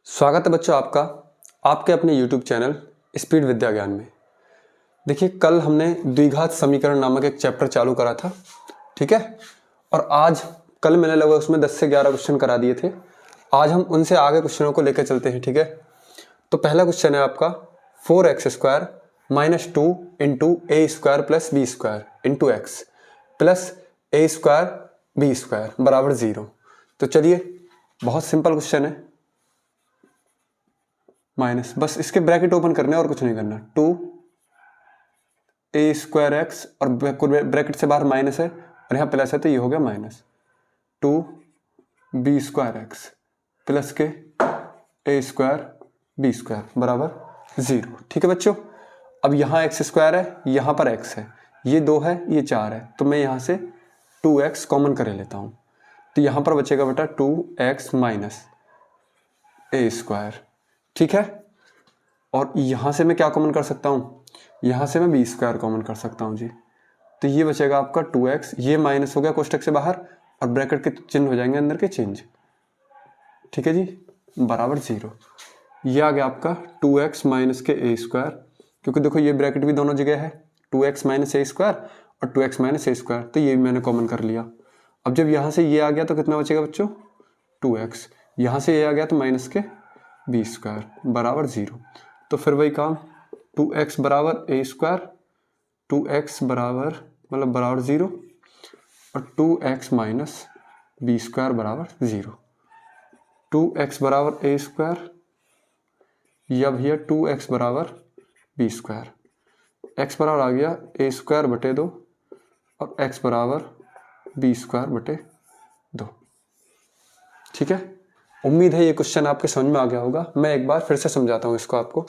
स्वागत है बच्चों आपका आपके अपने YouTube चैनल स्पीड विद्या ज्ञान में। देखिए कल हमने द्विघात समीकरण नामक एक चैप्टर चालू करा था, ठीक है। और आज कल मैंने लगभग उसमें 10 से 11 क्वेश्चन करा दिए थे। आज हम उनसे आगे क्वेश्चनों को लेकर चलते हैं, ठीक है। तो पहला क्वेश्चन है आपका 4x² - 2 into A square plus B square into X plus A square B square बराबर 0। तो चलिए बहुत सिंपल क्वेश्चन है। माइनस, बस इसके ब्रैकेट ओपन करने और कुछ नहीं करना। 2a² और ब्रैकेट से बाहर माइनस है और यहाँ प्लस है तो ये हो गया माइनस 2b² प्लस के a² b² बराबर 0, ठीक है बच्चों। अब यहाँ x² है, यहाँ पर x है, ये 2 है, ये 4 है, तो मैं यहाँ से 2x कॉमन कर लेता हूँ। तो यहाँ पर बचेगा बेटा 2x माइनस a², ठीक है। और यहाँ से मैं क्या कॉमन कर सकता हूँ, यहाँ से मैं b² कॉमन कर सकता हूँ जी। तो ये बचेगा आपका 2x, ये माइनस हो गया कोष्टक से बाहर और ब्रैकेट के चिन्ह हो जाएंगे अंदर के चेंज, ठीक है जी, बराबर 0। ये आ गया आपका 2x माइनस के a², क्योंकि देखो ये ब्रैकेट भी दोनों जगह है, 2x माइनस a² और 2x माइनस a², तो ये भी मैंने कॉमन कर लिया। अब जब यहाँ से ये आ गया तो कितना बचेगा बच्चों, 2x, यहाँ से ये आ गया तो माइनस के b² बराबर 0। तो फिर वही काम, 2x बराबर a², 2x बराबर मतलब बराबर 0 और 2x माइनस b² बराबर 0। 2x बराबर a², या भैया 2x बराबर b², x बराबर आ गया a² बटे 2 और x बराबर b² बटे 2, ठीक है। उम्मीद है ये क्वेश्चन आपके समझ में आ गया होगा। मैं एक बार फिर से समझाता हूँ इसको आपको।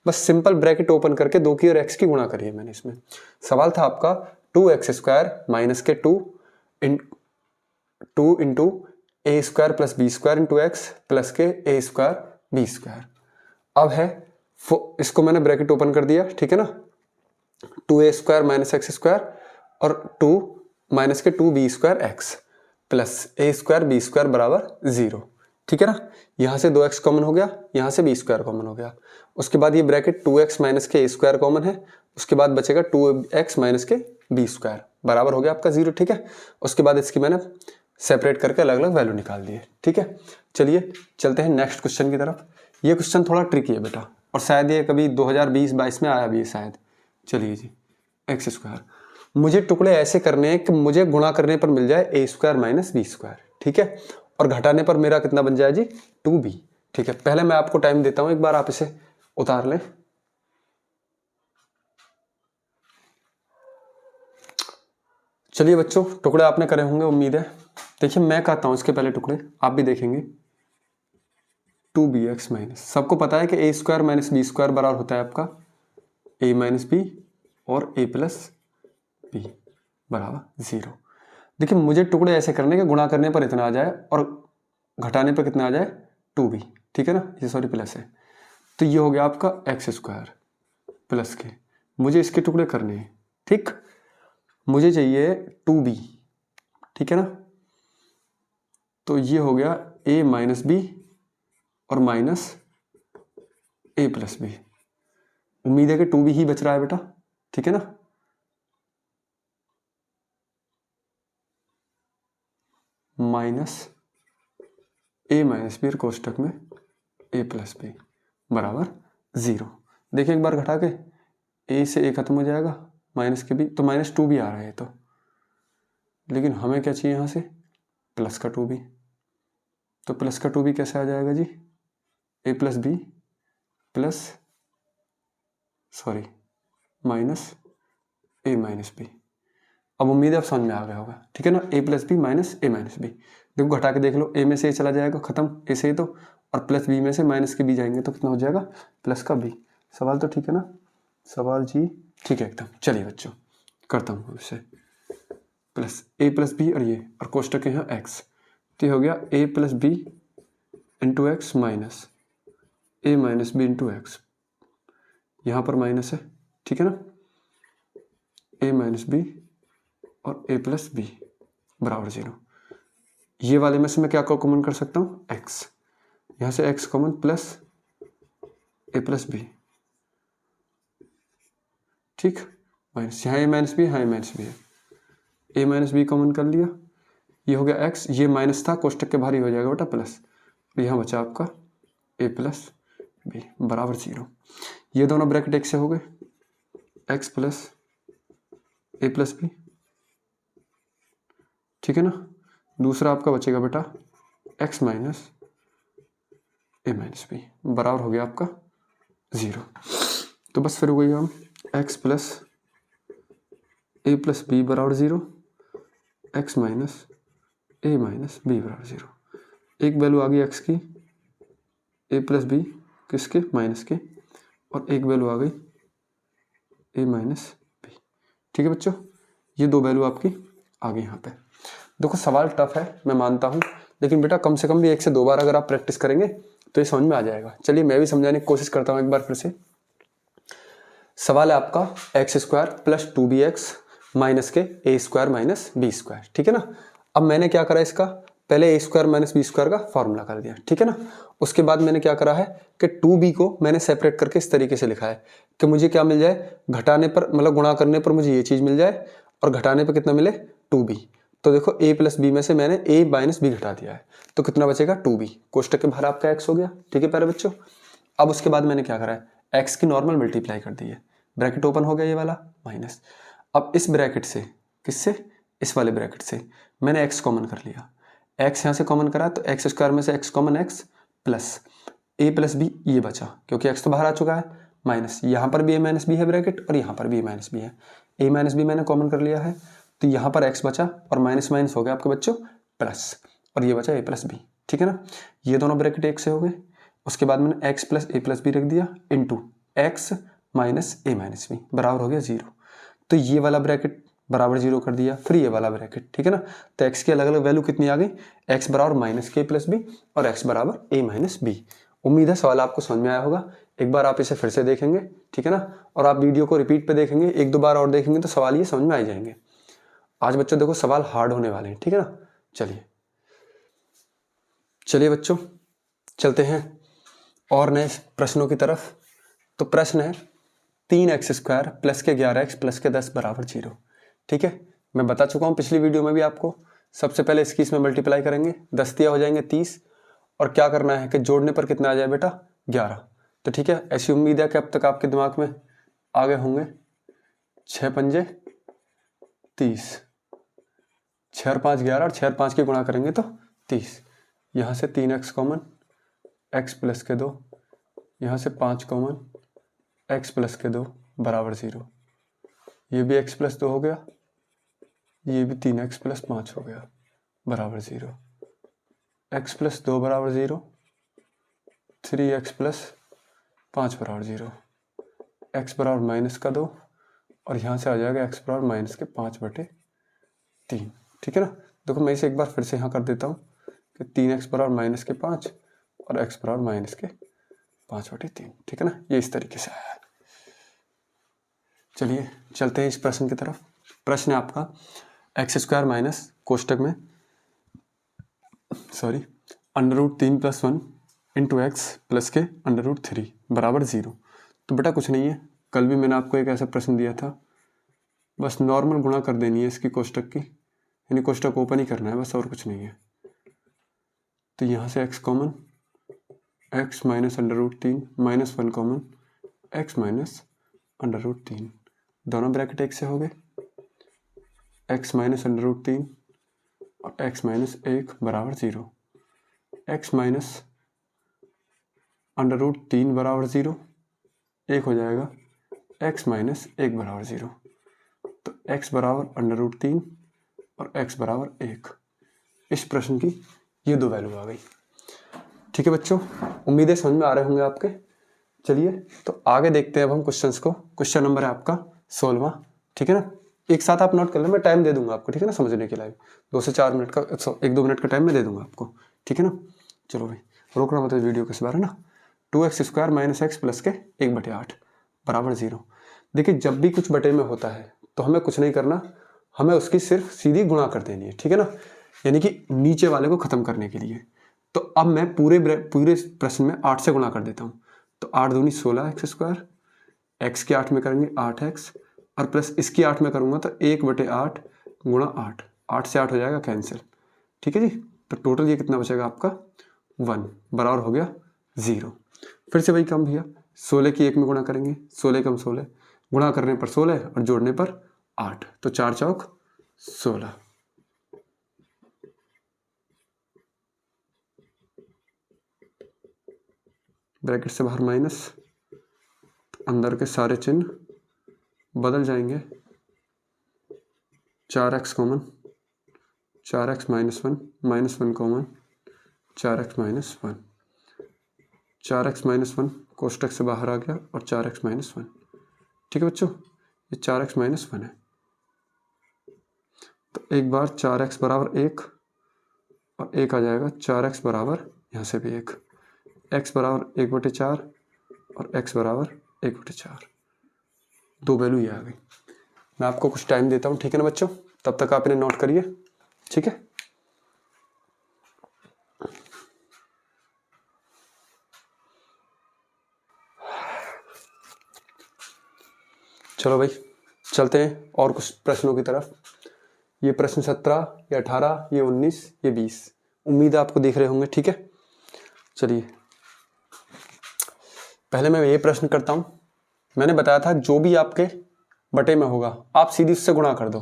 बस सिंपल ब्रैकेट ओपन करके 2 की और x की गुणा करिए। मैंने इसमें सवाल था आपका 2x² माइनस के 2 into a² plus b² into X plus के a² b²। अब है इसको मैंने ब्रैकेट ओपन कर दिया, ठीक है ना, 2a² माइनस x² और 2 माइनस के 2b² x plus a² b² बराबर 0, ठीक है ना। यहाँ से 2x कॉमन हो गया, यहाँ से b² कॉमन हो गया। उसके बाद ये ब्रैकेट 2x माइनस के a² कॉमन है, उसके बाद बचेगा 2x माइनस के b² बराबर हो गया आपका 0, ठीक है। उसके बाद इसकी मैंने सेपरेट करके अलग अलग वैल्यू निकाल दिए, ठीक है। चलिए चलते हैं नेक्स्ट क्वेश्चन की तरफ। ये क्वेश्चन थोड़ा ट्रिकी है बेटा और शायद ये कभी 2020-22 में आया भी है शायद। चलिए जी, x², मुझे टुकड़े ऐसे करने हैं कि मुझे गुणा करने पर मिल जाए a² माइनस b², ठीक है, और घटाने पर मेरा कितना बन जाए जी 2b, ठीक है। पहले मैं आपको टाइम देता हूं, एक बार आप इसे उतार लें। चलिए बच्चों, टुकड़े आपने करे होंगे उम्मीद है। देखिए मैं कहता हूं इसके पहले टुकड़े आप भी देखेंगे। 2bx माइनस, सबको पता है कि a² माइनस b² बराबर होता है आपका a माइनस बी और a प्लस बी बराबर 0। देखिए मुझे टुकड़े ऐसे करने के गुणा करने पर इतना आ जाए और घटाने पर कितना आ जाए 2b, ठीक है ना, ये सॉरी प्लस है। तो ये हो गया आपका x² प्लस के, मुझे इसके टुकड़े करने हैं, ठीक, मुझे चाहिए 2b, ठीक है ना। तो ये हो गया a माइनस बी और माइनस a प्लस बी। उम्मीद है कि 2b ही बच रहा है बेटा, ठीक है ना। माइनस a माइनस बी और कोष्टक में a प्लस बी बराबर 0। देखिए एक बार घटा के a से a खत्म हो जाएगा, माइनस के b, तो माइनस 2b आ रहा है तो, लेकिन हमें क्या चाहिए यहाँ से प्लस का 2b। तो प्लस का 2b कैसे आ जाएगा जी, a plus B plus sorry minus a minus B. अब उम्मीद है अब समझ में आ गया होगा, ठीक है ना, a plus B minus a minus B. देखो घटा के देख लो, a में से a चला जाएगा खत्म, a से तो, और प्लस b में से माइनस के b जाएंगे तो कितना हो जाएगा प्लस का b। सवाल तो ठीक है ना, सवाल जी ठीक है एकदम। चलिए बच्चों करता हूँ इससे, प्लस a प्लस बी और ये और कोष्टक के यहाँ x, तो ये हो गया a plus B into x minus a minus B into x, यहाँ पर माइनस है, ठीक है ना, a माइनस बी और a प्लस बी बराबर 0। ये वाले में से मैं क्या कॉमन कर सकता हूँ x, यहाँ से x common plus a plus B, ठीक, माइनस यहाँ a माइनस बी, यहाँ a माइनस बी है, a माइनस बी कॉमन कर लिया, ये हो गया x, ये माइनस था कोष्टक के बाहर ही हो जाएगा बेटा प्लस, यहाँ बचा आपका a प्लस बी बराबर 0। ये दोनों ब्रैकेट एक से हो गए, x plus a plus B, ठीक है ना। दूसरा आपका बचेगा बेटा x minus a minus B बराबर हो गया आपका 0। तो बस फिर हो गई हम x plus a plus B बराबर 0, x minus a minus B बराबर 0। एक वैल्यू आ गई x की a प्लस बी किसके, माइनस के, और एक वैल्यू आ गई a माइनस बी, ठीक है बच्चों। ये दो वैल्यू आपकी आ गई यहाँ पे। देखो सवाल टफ है मैं मानता हूँ, लेकिन बेटा कम से कम भी 1 से 2 बार अगर आप प्रैक्टिस करेंगे तो ये समझ में आ जाएगा। चलिए मैं भी समझाने की कोशिश करता हूँ एक बार फिर से। सवाल है आपका x square plus 2bx minus के a square minus B square, ठीक है ना। अब मैंने क्या करा, इसका पहले a square minus B square का फॉर्मूला कर दिया, ठीक है ना। उसके बाद मैंने क्या करा है कि 2b को मैंने सेपरेट करके इस तरीके से लिखा है कि मुझे क्या मिल जाए, घटाने पर मतलब गुणा करने पर मुझे ये चीज़ मिल जाए और घटाने पर कितना मिले 2b। तो देखो a प्लस बी में से मैंने a माइनस बी घटा दिया है, तो कितना बचेगा 2b, कोष्टक के बाहर आपका x हो गया, ठीक है प्यारे बच्चों। अब उसके बाद मैंने क्या करा है, x की नॉर्मल मल्टीप्लाई कर दी है, ब्रैकेट ओपन हो गया ये वाला माइनस। अब इस ब्रैकेट से, किससे, इस वाले ब्रैकेट से मैंने x कॉमन कर लिया, x यहाँ से कॉमन करा तो एक्स स्क्वायर में से x common x plus a plus B ये बचा, क्योंकि x तो बाहर आ चुका है, माइनस यहाँ पर भी a माइनस बी है ब्रैकेट और यहाँ पर भी a माइनस बी है, a माइनस बी मैंने कॉमन कर लिया है, तो यहाँ पर x बचा और माइनस माइनस हो गया आपके बच्चों प्लस, और ये बचा a प्लस बी, ठीक है ना। ये दोनों ब्रैकेट एक से हो गए। उसके बाद मैंने x plus a plus B रख दिया into x minus a minus B बराबर हो गया 0। तो ये वाला ब्रैकेट बराबर 0 कर दिया, फिर ये वाला ब्रैकेट, ठीक है ना। तो x की अलग अलग वैल्यू कितनी आ गई, x बराबर माइनस के प्लस बी और x बराबर a माइनस बी। उम्मीद है सवाल आपको समझ में आया होगा। एक बार आप इसे फिर से देखेंगे, ठीक है ना, और आप वीडियो को रिपीट पे देखेंगे, 1-2 बार और देखेंगे तो सवाल ये समझ में आ जाएंगे। आज बच्चों देखो सवाल हार्ड होने वाले हैं, ठीक है ना। चलिए बच्चों चलते हैं और नए प्रश्नों की तरफ। तो प्रश्न है 3x स्क्वायर प्लस के 11x प्लस के 10 बराबर 0, ठीक है। मैं बता चुका हूँ पिछली वीडियो में भी आपको। सबसे पहले इसकी इसमें मल्टीप्लाई करेंगे, 10 दिया हो जाएंगे 30, और क्या करना है कि जोड़ने पर कितना आ जाए बेटा 11। तो ठीक है, ऐसी उम्मीद है कि अब तक आपके दिमाग में आ गए होंगे 6 पंजे 30, 6 और 5 11 और 6 और 5 की गुणा करेंगे तो 30। यहाँ से 3x कॉमन x प्लस के 2, यहाँ से 5 कॉमन x प्लस के 2 बराबर 0। ये भी x प्लस 2 हो गया, ये भी 3x प्लस 5 हो गया बराबर 0। x प्लस 2 बराबर 0, 3x प्लस 5 बराबर 0, x बराबर माइनस का 2, और यहाँ से आ जाएगा x बराबर माइनस के 5/3, ठीक है ना। देखो मैं इसे एक बार फिर से यहाँ कर देता हूँ कि 3x बराबर माइनस के 5 और x बराबर माइनस के 5/3, ठीक है ना। ये इस तरीके से आया है। चलिए चलते हैं इस प्रश्न की तरफ। प्रश्न है आपका एक्स स्क्वायर माइनस कोष्टक में √3 + 1 इंटू एक्स प्लस के √3 बराबर 0। तो बेटा कुछ नहीं है, कल भी मैंने आपको एक ऐसा प्रश्न दिया था, बस नॉर्मल गुणा कर देनी है इसकी कोष्टक की, यानी कोष्टक ओपन ही करना है बस, और कुछ नहीं है। तो यहाँ से x common, x minus √3 minus 1 common x minus √3, दोनों ब्रैकेट एक से हो गए, x माइनस √3 और x माइनस 1 बराबर 0। x माइनस √3 बराबर 0, 1 हो जाएगा x माइनस 1 बराबर 0। तो x बराबर √3 और x बराबर 1। इस प्रश्न की ये दो वैल्यू आ गई, ठीक है बच्चों। उम्मीदें समझ में आ रहे होंगे आपके। चलिए तो आगे देखते हैं अब हम क्वेश्चंस को। क्वेश्चन नंबर है आपका 16वां, ठीक है ना। एक साथ आप नोट कर लें, मैं टाइम दे दूंगा आपको, ठीक है ना, समझने के लिए 2 से 4 मिनट का 1-2 मिनट का टाइम मैं दे दूंगा आपको, ठीक है ना। चलो भाई रोकना मतलब वीडियो को इस बार, है ना। 2x square minus x plus के 1/8 बराबर 0। देखिए जब भी कुछ बटे में होता है तो हमें कुछ नहीं करना, हमें उसकी सिर्फ सीधी गुणा कर देनी है, ठीक है ना, यानी कि नीचे वाले को खत्म करने के लिए। तो अब मैं पूरे प्रश्न में 8 से गुणा कर देता हूँ। तो 8 दूनी 16 एक्स स्क्वायर, एक्स की 8 में करेंगे 8x और प्लस इसकी 8 में करूँगा तो 1/8 गुणा 8, 8 से 8 हो जाएगा कैंसिल। ठीक है जी, तो टोटल ये कितना बचेगा आपका 1 बराबर हो गया 0। फिर से वही काम भैया, 16 की 1 में गुणा करेंगे, 16 कम 16, गुणा करने पर 16 और जोड़ने पर 8, तो 4 चौक 16। ब्रैकेट से बाहर माइनस, अंदर के सारे चिन्ह बदल जाएंगे। 4x common, 4x minus 1, -1 common, 4x minus 1, 4x minus 1 कोष्टक से बाहर आ गया और 4x माइनस 1। ठीक है बच्चों, ये 4x माइनस 1 है। तो एक बार 4x बराबर 1 और 1 आ जाएगा, 4x बराबर यहाँ से भी 1, x बराबर 1/4 और x बराबर 1/4। दो वैल्यू ये आ गई। मैं आपको कुछ टाइम देता हूँ, ठीक है ना बच्चों, तब तक आप इन्हें नोट करिए। ठीक है, चलो भाई चलते हैं और कुछ प्रश्नों की तरफ। ये प्रश्न 17, ये 18, ये 19, ये 20, उम्मीद है आपको दिख रहे होंगे। ठीक है, चलिए पहले मैं ये प्रश्न करता हूँ। मैंने बताया था जो भी आपके बटे में होगा आप सीधी उससे गुणा कर दो,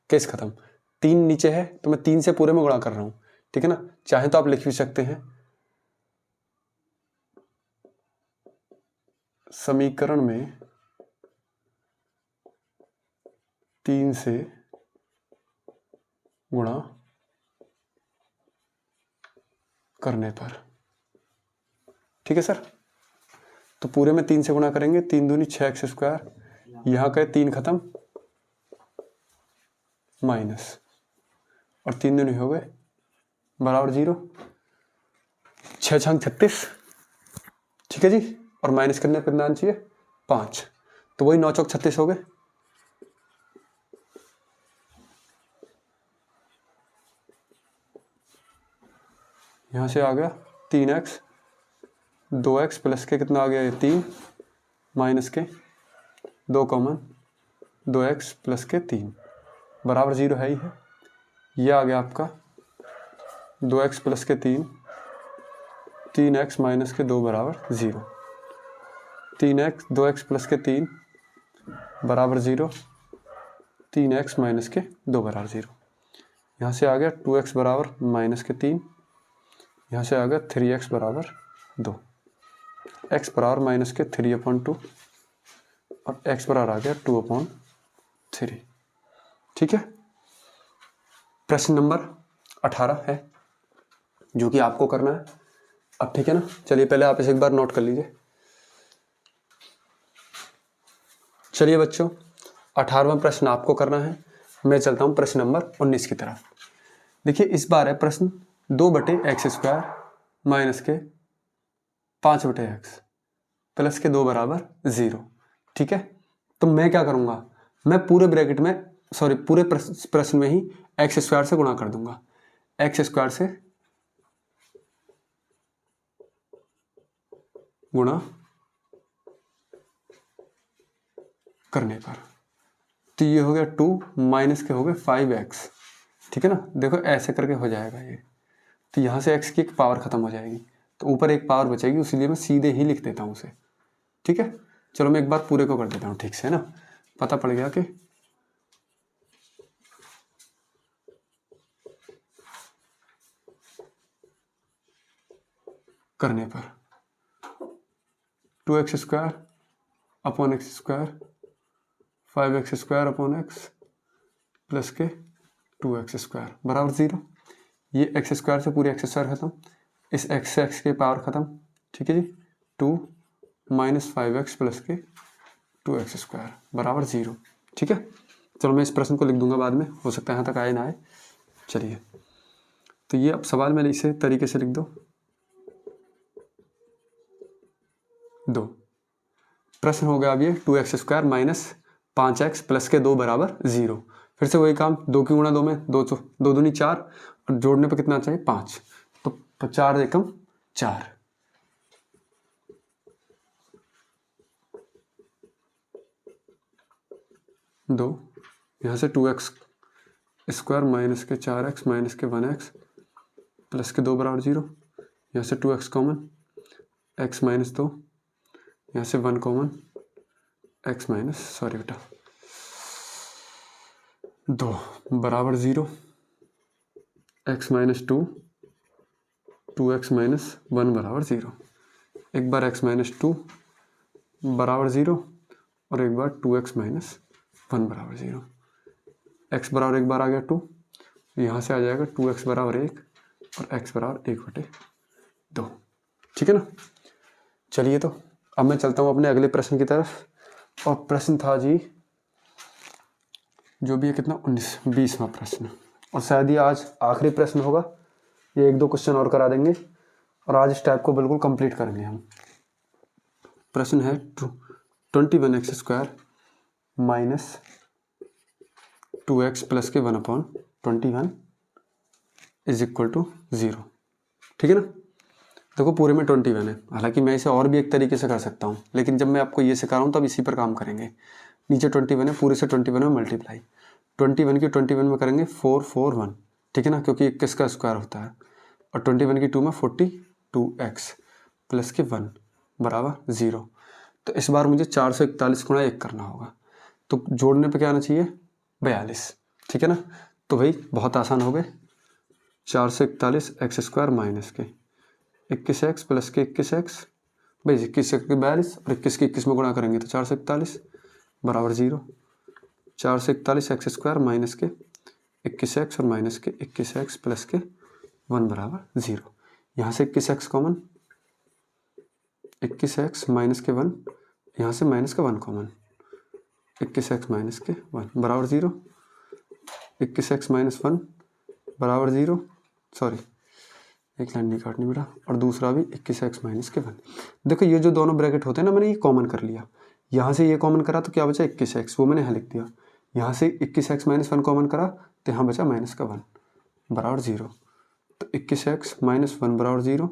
केस खत्म। 3 नीचे है तो मैं 3 से पूरे में गुणा कर रहा हूँ, ठीक है ना। चाहे तो आप लिख भी सकते हैं समीकरण में 3 से गुणा करने पर, ठीक है सर। तो पूरे में 3 से गुणा करेंगे, 3 दूनी 6x स्क्वायर, यहाँ का 3 खत्म माइनस और 3 दूनी हो गए बराबर 0, 6 छंग 36, ठीक है जी। और माइनस करने पर कितना आना चाहिए 5, तो वही 9 चौक 36 हो गए। यहाँ से आ गया 3x, 2x प्लस के कितना आ गया ये 3 माइनस के 2 कॉमन 2x प्लस के 3 बराबर 0 है ही है। ये आ गया आपका 2x प्लस के 3, 3x माइनस के 2 बराबर 0, 3x 2x प्लस के 3 बराबर 0, 3x माइनस के 2 बराबर 0। यहाँ से आ गया 2x बराबर माइनस के 3, यहाँ से आ गया 3x बराबर 2, x बराबर माइनस के 3/2 और x बराबर आ गया 2/3। ठीक है, प्रश्न नंबर 18 है जो कि आपको करना है अब, ठीक है ना। चलिए पहले आप इसे एक बार नोट कर लीजिए। चलिए बच्चों 18वां प्रश्न आपको करना है, मैं चलता हूँ प्रश्न नंबर 19 की तरफ। देखिए इस बार है प्रश्न 2/x स्क्वायर माइनस के 5/x प्लस के 2 बराबर 0, ठीक है। तो मैं क्या करूँगा, मैं पूरे ब्रैकेट में पूरे प्रश्न में ही x स्क्वायर से गुणा कर दूंगा। x स्क्वायर से गुणा करने पर तो ये हो गया 2 माइनस के हो गए 5x, ठीक है ना। देखो ऐसे करके हो जाएगा ये, तो यहाँ से x की एक पावर खत्म हो जाएगी तो ऊपर एक पावर बचेगी, इसीलिए मैं सीधे ही लिख देता हूँ उसे, ठीक है। चलो मैं एक बार पूरे को कर देता हूँ ठीक से, ना पता पड़ गया कि करने पर 2x square upon x square 5x square upon x plus के 2x स्क्वायर बराबर 0। ये एक्स स्क्वायर से पूरे एक्स स्क्वायर खत्म, इस एक्स से एक्स की पावर खत्म, ठीक है जी। 2 माइनस 5x प्लस के 2x स्क्वायर बराबर 0, ठीक है। चलो मैं इस प्रश्न को लिख दूंगा बाद में, हो सकता है यहाँ तक आए ना आए। चलिए तो ये अब सवाल में इसे तरीके से लिख दो प्रश्न हो गया अब ये 2x square minus 5x plus के 2 बराबर 0। फिर से वही काम, 2 की गुणा 2 में 2 दूनी 4 और जोड़ने पर कितना चाहिए 5, तो तो 4 एकम 4, 2, यहाँ से 2x स्क्वायर माइनस के 4x माइनस के 1x प्लस के 2 बराबर 0, यहाँ से 2x कॉमन, x माइनस 2, यहाँ से 1 कॉमन, x माइनस सॉरी बेटा 2 बराबर 0, x माइनस 2, 2x माइनस 1 बराबर 0। एक बार x माइनस 2 बराबर 0 और एक बार 2x माइनस 1 बराबर 0। x बराबर एक बार आ गया 2, यहाँ से आ जाएगा 2x बराबर 1 और x बराबर 1/2। ठीक है ना। चलिए तो अब मैं चलता हूँ अपने अगले प्रश्न की तरफ, और प्रश्न था जी जो भी है कितना 20वां प्रश्न, और शायद ये आज आखिरी प्रश्न होगा। ये 1-2 क्वेश्चन और करा देंगे और आज इस टाइप को बिल्कुल कंप्लीट करेंगे हम। प्रश्न है 21x square minus 2x plus के 1/21 इज इक्वल टू 0। ठीक है ना। देखो पूरे में 21 है, हालांकि मैं इसे और भी एक तरीके से कर सकता हूँ, लेकिन जब मैं आपको ये सिखा रहा हूँ तब इसी पर काम करेंगे। नीचे 21 है, पूरे से 21 में मल्टीप्लाई, 21 की 21 में करेंगे 4 4 1। ठीक है ना, क्योंकि 21 का स्क्वायर होता है, और 21 की 2 में 42x प्लस के 1 बराबर 0। तो इस बार मुझे 441 गुणा 1 करना होगा, तो जोड़ने पे क्या आना चाहिए 42। ठीक है ना। तो भाई बहुत आसान हो गए, 441 एक्स स्क्वायर माइनस के 21x प्लस के 21x, भाई 21 के 42 और 21 के 21 में गुणा करेंगे तो 441 बराबर 0। 441 एक्स स्क्वायर माइनस के 21x और माइनस के 21x प्लस के 1 बराबर 0। यहाँ से 21x कॉमन, 21x माइनस के 1, यहाँ से माइनस का 1 कॉमन, 21x माइनस के 1 बराबर 0। 21x माइनस 1 बराबर 0, सॉरी एक लाइन नहीं काटनी बेटा, और दूसरा भी 21x माइनस के 1। देखो ये जो दोनों ब्रैकेट होते हैं ना, मैंने ये कॉमन कर लिया, यहाँ से ये कॉमन करा तो क्या बचा 21x, वो मैंने यहाँ लिख दिया। यहाँ से 21x माइनस 1 कॉमन करा तो यहाँ बचा माइनस का 1 बराबर 0। तो 21x माइनस 1 बराबर 0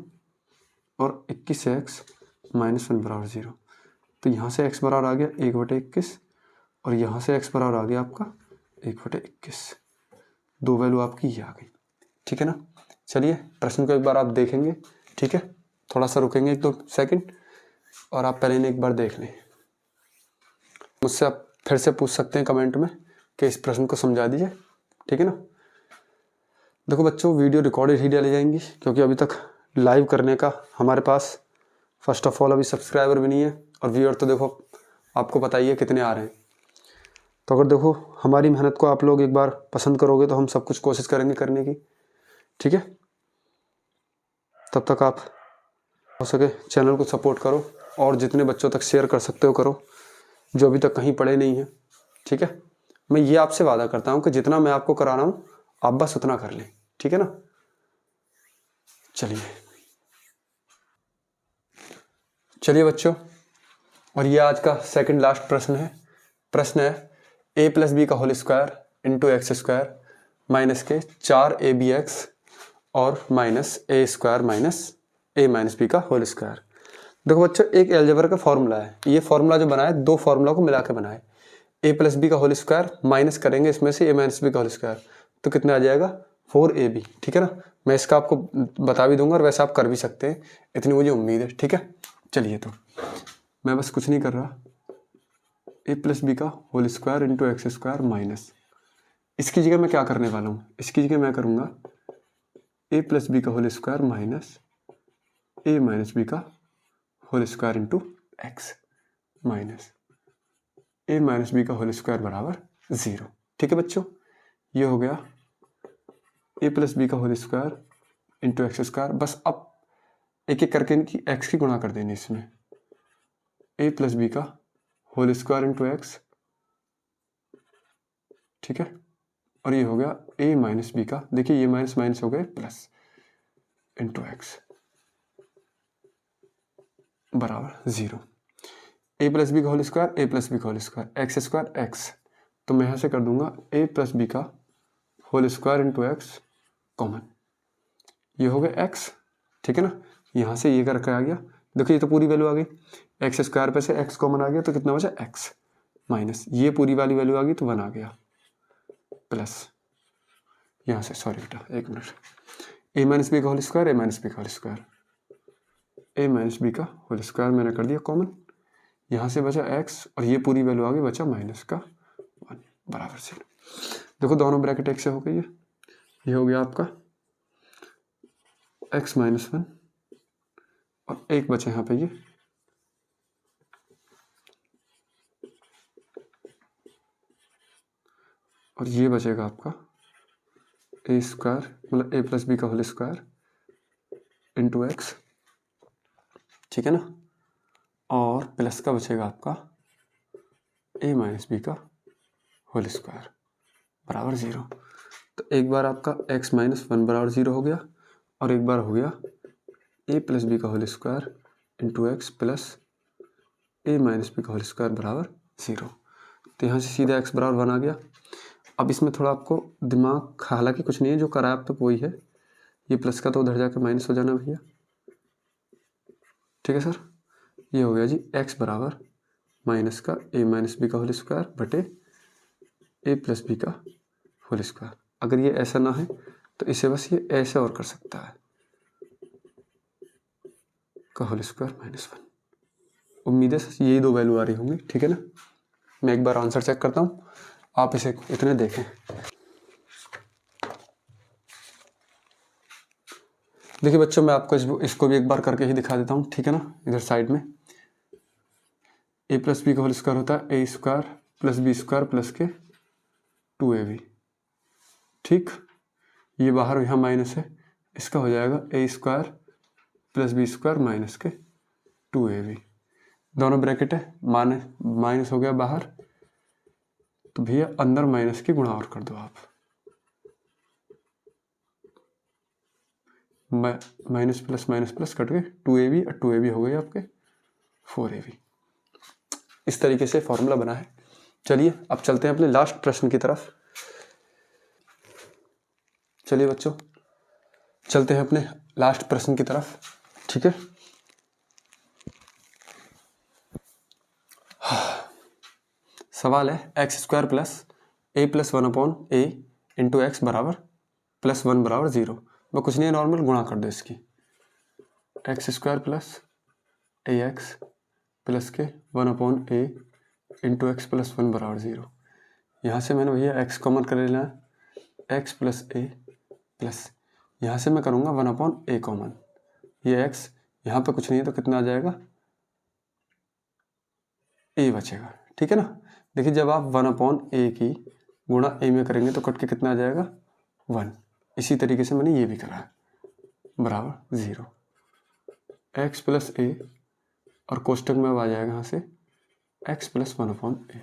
और 21x माइनस 1 बराबर 0। तो यहाँ से x बराबर आ गया 1/21 और यहाँ से x बराबर आ गया आपका 1/21। दो वैल्यू आपकी ये आ गई। ठीक है ना। चलिए प्रश्न को एक बार आप देखेंगे। ठीक है, थोड़ा सा रुकेंगे 1-2 सेकंड, और आप पहले एक बार देख लें। मुझसे आप फिर से पूछ सकते हैं कमेंट में कि इस प्रश्न को समझा दीजिए। ठीक है ना। देखो बच्चों, वीडियो रिकॉर्डेड ही डाली जाएंगी, क्योंकि अभी तक लाइव करने का हमारे पास फर्स्ट ऑफ ऑल अभी सब्सक्राइबर भी नहीं है, और व्यूअर तो देखो आपको पता ही है कितने आ रहे हैं। तो अगर देखो हमारी मेहनत को आप लोग एक बार पसंद करोगे तो हम सब कुछ कोशिश करेंगे करने की। ठीक है, तब तक आप हो सके चैनल को सपोर्ट करो, और जितने बच्चों तक शेयर कर सकते हो करो जो अभी तक कहीं पढ़े नहीं हैं। ठीक है, मैं ये आपसे वादा करता हूँ कि जितना मैं आपको करा रहा हूँ आप बस उतना कर लें। ठीक है ना। चलिए बच्चों, और ये आज का सेकंड लास्ट प्रश्न है। प्रश्न है a प्लस बी का whole square into x square minus के 4ab और minus A square minus A minus B का होल स्क्वायर। देखो बच्चों, एक अलजेब्रा का फॉर्मूला है, ये फॉर्मूला जो बनाया दो फॉर्मूला को मिला के बनाए। a प्लस बी का होल स्क्वायर माइनस करेंगे इसमें से a माइनस बी का होल स्क्वायर, तो कितना आ जाएगा 4ab। ठीक है ना। मैं इसका आपको बता भी दूंगा और वैसे आप कर भी सकते हैं, इतनी मुझे उम्मीद है। ठीक है, चलिए तो मैं बस कुछ नहीं कर रहा, a प्लस बी का whole square into x square minus, इसकी जगह मैं क्या करने वाला हूँ, इसकी जगह मैं करूँगा a प्लस बी का whole square minus a minus B का whole square into x minus a minus B का होल स्क्वायर बराबर 0। ठीक है बच्चों, ये हो गया a प्लस बी का whole square into x square. बस अब एक एक करके इनकी x की गुणा कर देनी इसमें, a प्लस बी का होल स्क्वायर इंटू एक्स। ठीक है, और ये हो गया a माइनस बी का, देखिए ये माइनस माइनस हो गए प्लस इंटू एक्स बराबर 0। a प्लस बी का whole square, a plus B का whole square, X square X, तो मैं यहाँ से कर दूंगा a प्लस बी का whole square into X common, ये हो गया x ठीक है ना। यहाँ से ये करके आ गया, देखो ये तो पूरी वैल्यू आ गई, एक्स स्क्वायर पे से एक्स कॉमन आ गया तो कितना बचा एक्स, माइनस ये पूरी वाली वैल्यू आ गई तो 1 आ गया, प्लस यहाँ से, सॉरी बेटा एक मिनट, ए माइनस बी का होल स्क्वायर, ए माइनस बी का होल स्क्वायर, ए माइनस बी का होल स्क्वायर मैंने कर दिया कॉमन, यहाँ से बचा एक्स और ये पूरी वैल्यू आ गई, बचा माइनस का 1 बराबर 0। देखो दोनों ब्रैकेट एक से हो गई है, ये हो गया आपका एक्स माइनस 1 और एक बचे यहाँ पे ये, और ये बचेगा आपका ए स्क्वायर मतलब ए प्लस बी का होल स्क्वायर इंटू एक्स, ठीक है ना, और प्लस का बचेगा आपका ए माइनस बी का होल स्क्वायर बराबर 0। तो एक बार आपका एक्स माइनस 1 बराबर 0 हो गया और एक बार हो गया ए प्लस बी का whole square into X plus A minus B का होल स्क्वायर बराबर 0। तो यहाँ से सीधा एक्स बराबर 1 आ गया। अब इसमें थोड़ा आपको दिमाग, हालांकि कुछ नहीं है, जो करा अब तक वही है, ये प्लस का तो उधर जाके माइनस हो जाना भैया, ठीक है सर। ये हो गया जी एक्स बराबर माइनस का ए माइनस बी का होल स्क्वायर बटे ए प्लस बी का होल स्क्वायर। अगर ये ऐसा ना है तो इसे बस ये ऐसे और कर सकता है, का होल स्क्वायर माइनस 1। उम्मीद है यही दो वैल्यू आ रही होंगी, ठीक है ना। मैं एक बार आंसर चेक करता हूँ, आप इसे इतने देखें। देखिए बच्चों, मैं आपको इसको भी एक बार करके ही दिखा देता हूँ, ठीक है ना। इधर साइड में ए प्लस बी का होल स्क्वायर होता है A square plus B square plus के 2ab, ठीक। ये बाहर यहाँ माइनस है, इसका हो जाएगा A square plus B square minus के 2ab, दोनों ब्रैकेट है, माइनस हो गया बाहर, तो भैया अंदर माइनस की गुणा और कर दो आप, माइनस प्लस कट गए 2ab और 2ab हो गए आपके 4ab। इस तरीके से फॉर्मूला बना है। चलिए अब चलते हैं अपने लास्ट प्रश्न की तरफ। चलिए बच्चों चलते हैं अपने लास्ट प्रश्न की तरफ, ठीक है। सवाल है एक्स स्क्वायर प्लस ए प्लस 1 अपॉन ए इंटू एक्स बराबर प्लस 1 बराबर 0। वो कुछ नहीं है, नॉर्मल गुणा कर दो इसकी, एक्स स्क्वायर प्लस ए एक्स प्लस के 1 अपॉन ए इंटू एक्स प्लस 1 बराबर 0। यहाँ से मैंने भैया एक्स कॉमन कर लेना है, एक्स प्लस ए प्लस यहाँ से मैं करूँगा 1 अपॉन ए कॉमन, ये एक्स यहाँ पे कुछ नहीं है तो कितना आ जाएगा ए बचेगा, ठीक है ना। देखिए जब आप 1 अपॉन ए की गुणा ए में करेंगे तो कट के कितना आ जाएगा 1। इसी तरीके से मैंने ये भी करा है बराबर 0, एक्स प्लस ए और कोष्टक में अब आ जाएगा यहाँ से एक्स प्लस 1 अपॉन ए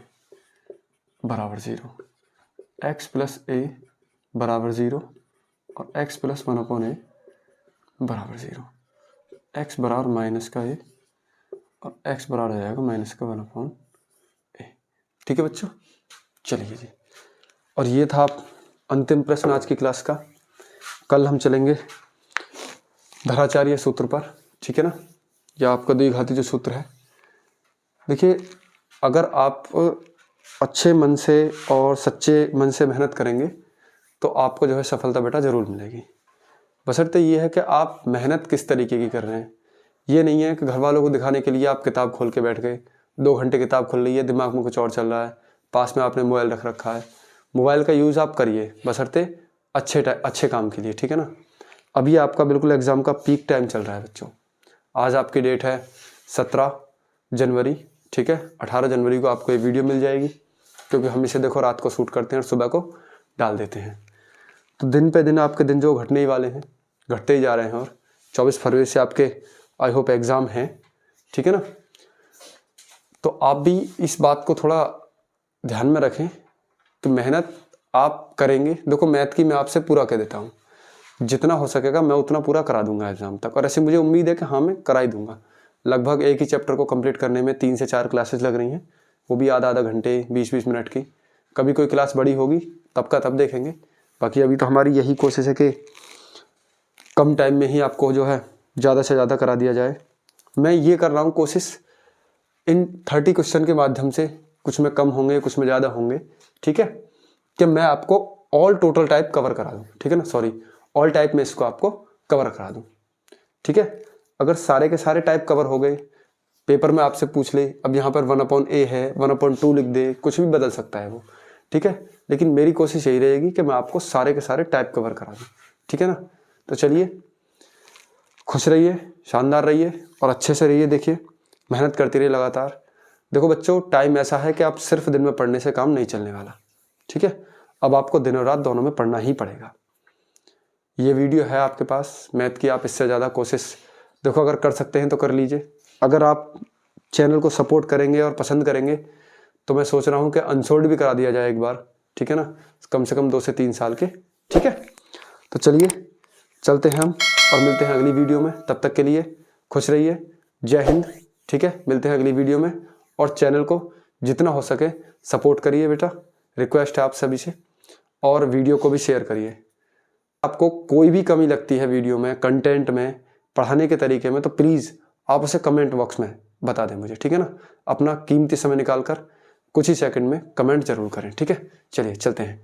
बराबर 0, एक्स प्लस ए बराबर 0 और एक्स प्लस 1 अपॉन ए बराबर 0, एक्स बराबर माइनस का ए और एक्स बराबर आ जाएगा माइनस का 1 अपॉन ए, ठीक है बच्चों। चलिए जी, और ये था अंतिम प्रश्न आज की क्लास का। कल हम चलेंगे धराचार्य सूत्र पर, ठीक है ना, या आपका द्विघाती जो सूत्र है। देखिए अगर आप अच्छे मन से और सच्चे मन से मेहनत करेंगे तो आपको जो है सफलता बेटा ज़रूर मिलेगी। बशर्ते ये है कि आप मेहनत किस तरीके की कर रहे हैं। ये नहीं है कि घर वालों को दिखाने के लिए आप किताब खोल के बैठ गए, 2 घंटे किताब खोल ली है, दिमाग में कुछ और चल रहा है, पास में आपने मोबाइल रख रखा है। मोबाइल का यूज़ आप करिए बशर्ते अच्छे काम के लिए, ठीक है ना। अभी आपका बिल्कुल एग्ज़ाम का पीक टाइम चल रहा है बच्चों। आज आपकी डेट है 17 जनवरी, ठीक है। 18 जनवरी को आपको ये वीडियो मिल जाएगी, क्योंकि हम इसे देखो रात को शूट करते हैं और सुबह को डाल देते हैं। तो दिन पे दिन आपके दिन जो घटने ही वाले हैं, घटते ही जा रहे हैं, और 24 फरवरी से आपके आई होप एग्ज़ाम हैं, ठीक है ना। तो आप भी इस बात को थोड़ा ध्यान में रखें कि मेहनत आप करेंगे। देखो मैथ की मैं आपसे पूरा कह देता हूँ, जितना हो सकेगा मैं उतना पूरा करा दूंगा एग्ज़ाम तक, और ऐसे मुझे उम्मीद है कि हाँ मैं करा ही दूंगा। लगभग एक ही चैप्टर को कंप्लीट करने में 3 से 4 क्लासेस लग रही हैं, वो भी आधा घंटे 20-20 मिनट की। कभी कोई क्लास बड़ी होगी तब का तब देखेंगे। बाकी अभी तो हमारी यही कोशिश है कि कम टाइम में ही आपको जो है ज़्यादा से ज़्यादा करा दिया जाए। मैं ये कर रहा हूँ कोशिश इन 30 क्वेश्चन के माध्यम से, कुछ में कम होंगे कुछ में ज़्यादा होंगे, ठीक है, कि मैं आपको ऑल टोटल टाइप कवर करा दूँ, ठीक है ना, सॉरी ऑल टाइप में इसको आपको कवर करा दूँ, ठीक है। अगर सारे के सारे टाइप कवर हो गए, पेपर में आपसे पूछ ले, अब यहाँ पर 1/a है, 1/2 लिख दे, कुछ भी बदल सकता है वो, ठीक है, लेकिन मेरी कोशिश यही रहेगी कि मैं आपको सारे के सारे टाइप कवर करा दूँ, ठीक है ना। तो चलिए, खुश रहिए, शानदार रहिए और अच्छे से रहिए। देखिए, मेहनत करते रहिए लगातार। देखो बच्चों, टाइम ऐसा है कि आप सिर्फ दिन में पढ़ने से काम नहीं चलने वाला, ठीक है, अब आपको दिन और रात दोनों में पढ़ना ही पड़ेगा। ये वीडियो है आपके पास मैथ की, आप इससे ज़्यादा कोशिश देखो अगर कर सकते हैं तो कर लीजिए। अगर आप चैनल को सपोर्ट करेंगे और पसंद करेंगे तो मैं सोच रहा हूँ कि अनसोल्ड भी करा दिया जाए एक बार, ठीक है ना, कम से कम 2 से 3 साल के, ठीक है। तो चलिए चलते हैं हम और मिलते हैं अगली वीडियो में। तब तक के लिए खुश रहिए, जय हिंद, ठीक है। मिलते हैं अगली वीडियो में और चैनल को जितना हो सके सपोर्ट करिए बेटा, रिक्वेस्ट है आप सभी से, और वीडियो को भी शेयर करिए। आपको कोई भी कमी लगती है वीडियो में, कंटेंट में, पढ़ाने के तरीके में, तो प्लीज़ आप उसे कमेंट बॉक्स में बता दें मुझे, ठीक है ना। अपना कीमती समय निकाल कर कुछ ही सेकंड में कमेंट जरूर करें, ठीक है। चलिए चलते हैं।